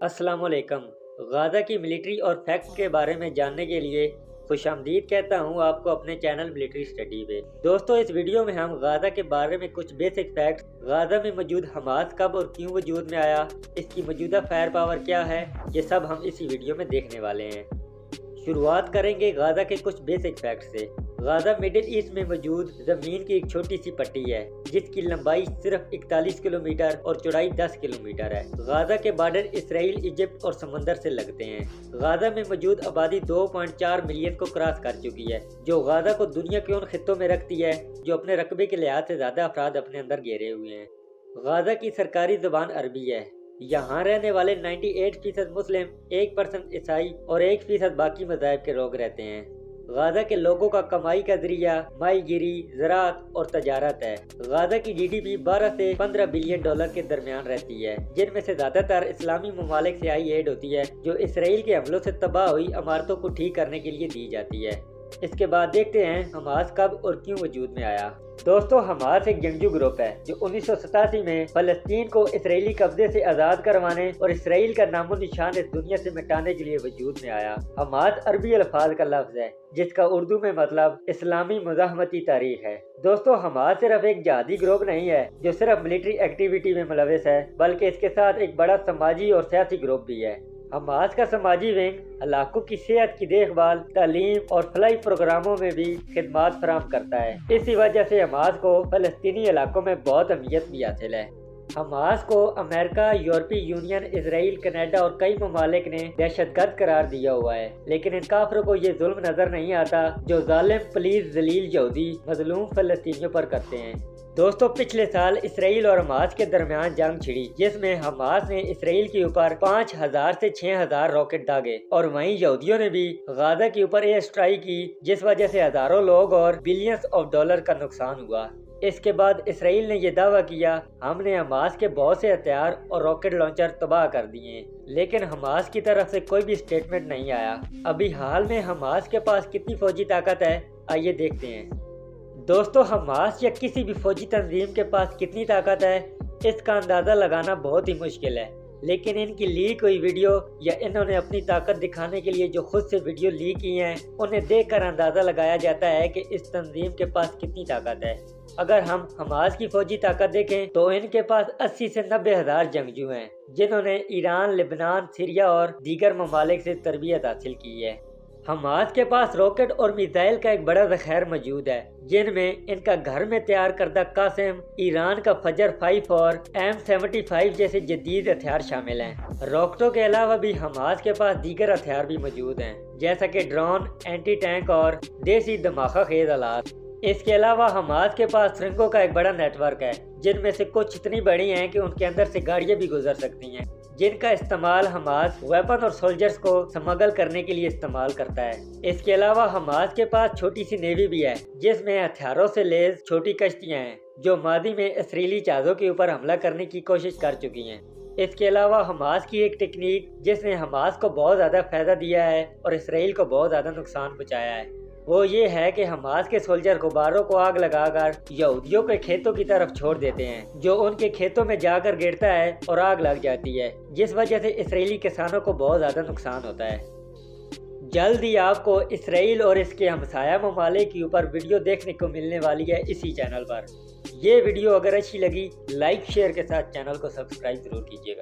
अस्सलाम वालेकुम। गाज़ा की मिलिट्री और फैक्ट्स के बारे में जानने के लिए खुशामदीद कहता हूँ आपको अपने चैनल मिलिट्री स्टडी पे। दोस्तों, इस वीडियो में हम गाज़ा के बारे में कुछ बेसिक फैक्ट्स, गाज़ा में मौजूद हमास कब और क्यों वजूद में आया, इसकी मौजूदा फायर पावर क्या है, ये सब हम इसी वीडियो में देखने वाले हैं। शुरुआत करेंगे गाज़ा के कुछ बेसिक फैक्ट से। गाज़ा मिडिल ईस्ट में मौजूद ज़मीन की एक छोटी सी पट्टी है जिसकी लंबाई सिर्फ 41 किलोमीटर और चौड़ाई 10 किलोमीटर है। गाज़ा के बॉर्डर इसराइल, इजिप्ट और समंदर से लगते हैं। गाज़ा में मौजूद आबादी 2.4 मिलियन को क्रॉस कर चुकी है, जो गाज़ा को दुनिया के उन खित्तों में रखती है जो अपने रकबे के लिहाज से ज़्यादा अफराद अपने अंदर घेरे हुए हैं। गाज़ा की सरकारी ज़बान अरबी है। यहाँ रहने वाले 98% मुस्लिम, 1% ईसाई और 1% बाकी मज़ाहिब के लोग रहते हैं। गाज़ा के लोगों का कमाई का जरिया माहीगिरी, ज़राअत और तजारत है। गाज़ा की GDP 12 से 15 बिलियन डॉलर के दरमियान रहती है, जिनमें से ज़्यादातर इस्लामी ममालिक से आई एड होती है जो इसराइल के हमलों से तबाह हुई इमारतों को ठीक करने के लिए दी जाती है। इसके बाद देखते हैं हमास कब और क्यों वजूद में आया। दोस्तों, हमास एक जंगजू ग्रुप है जो 1987 में फलस्तीन को इसराइली कब्जे से आज़ाद करवाने और इसराइल का नामो निशान इस दुनिया से मिटाने के लिए वजूद में आया। हमास अरबी अल्फाज का लफ्ज़ है जिसका उर्दू में मतलब इस्लामी मुज़ाहमती तारीख है। दोस्तों, हमास सिर्फ एक जिहादी ग्रुप नहीं है जो सिर्फ मिलिट्री एक्टिविटी में मुलविस है, बल्कि इसके साथ एक बड़ा समाजी और सियासी ग्रुप भी है। हमास का समाजी विंग इलाकों की सेहत की देखभाल, तालीम और फलाई प्रोग्रामों में भी खिदमात फराहम करता है। इसी वजह से हमास को फलस्तीनी इलाकों में बहुत अहमियत भी हासिल है। हमास को अमेरिका, यूरोपीय यूनियन, इसराइल, कनाडा और कई ममालिक ने दहशतगर्द करार दिया हुआ है, लेकिन इन काफिरों को ये जुल्म नजर नहीं आता जो जालिम, पलीज, जलील यहूदी मजलूम फलस्तीनियों पर करते हैं। दोस्तों, पिछले साल इसराइल और हमास के दरमियान जंग छिड़ी जिसमें हमास ने इसराइल के ऊपर 5000 से 6000 रॉकेट दागे और वहीं यहूदियों ने भी गाज़ा के ऊपर एयर स्ट्राइक की, जिस वजह से हजारों लोग और बिलियंस ऑफ डॉलर का नुकसान हुआ। इसके बाद इसराइल ने यह दावा किया हमने हमास के बहुत से हथियार और रॉकेट लॉन्चर तबाह कर दिए, लेकिन हमास की तरफ से कोई भी स्टेटमेंट नहीं आया। अभी हाल में हमास के पास कितनी फौजी ताकत है, आइए देखते हैं। दोस्तों, हमास या किसी भी फौजी तंजीम के पास कितनी ताकत है इसका अंदाज़ा लगाना बहुत ही मुश्किल है, लेकिन इनकी लीक हुई वीडियो या इन्होंने अपनी ताकत दिखाने के लिए जो खुद से वीडियो लीक की हैं उन्हें देखकर अंदाज़ा लगाया जाता है कि इस तंजीम के पास कितनी ताकत है। अगर हम हमास की फौजी ताकत देखें तो इनके पास 80 से 90 हज़ार जंगजू हैं जिन्होंने ईरान, लेबनान, सीरिया और दीगर ममालिक से तरबियत हासिल की है। हमास के पास रॉकेट और मिसाइल का एक बड़ा ज़ख़ीरा मौजूद है, जिनमें इनका घर में तैयार करदा कासिम, ईरान का फजर 5 और M75 जैसे जदीद हथियार शामिल हैं। रॉकेटों के अलावा भी हमास के पास दीगर हथियार भी मौजूद हैं, जैसा कि ड्रोन, एंटी टैंक और देसी धमाका खेज आलात। इसके अलावा हमास के पास सुरंगों का एक बड़ा नेटवर्क है, जिनमें से कुछ इतनी बड़ी हैं कि उनके अंदर से गाड़ियां भी गुजर सकती हैं, जिनका इस्तेमाल हमास वेपन और सोल्जर्स को स्मगल करने के लिए इस्तेमाल करता है। इसके अलावा हमास के पास छोटी सी नेवी भी है, जिसमें हथियारों से लैस छोटी कश्तियां हैं जो मादी में इसराइली जहाज़ों के ऊपर हमला करने की कोशिश कर चुकी हैं। इसके अलावा हमास की एक टेक्निक जिसने हमास को बहुत ज़्यादा फायदा दिया है और इसराइल को बहुत ज़्यादा नुकसान पहुँचाया है, वो ये है कि हमास के सोल्जर गुब्बारों को आग लगाकर यहूदियों के खेतों की तरफ छोड़ देते हैं, जो उनके खेतों में जाकर गिरता है और आग लग जाती है, जिस वजह से इसराइली किसानों को बहुत ज़्यादा नुकसान होता है। जल्द ही आपको इसराइल और इसके हमसाया ममालिक के ऊपर वीडियो देखने को मिलने वाली है इसी चैनल पर। ये वीडियो अगर अच्छी लगी, लाइक शेयर के साथ चैनल को सब्सक्राइब जरूर कीजिएगा।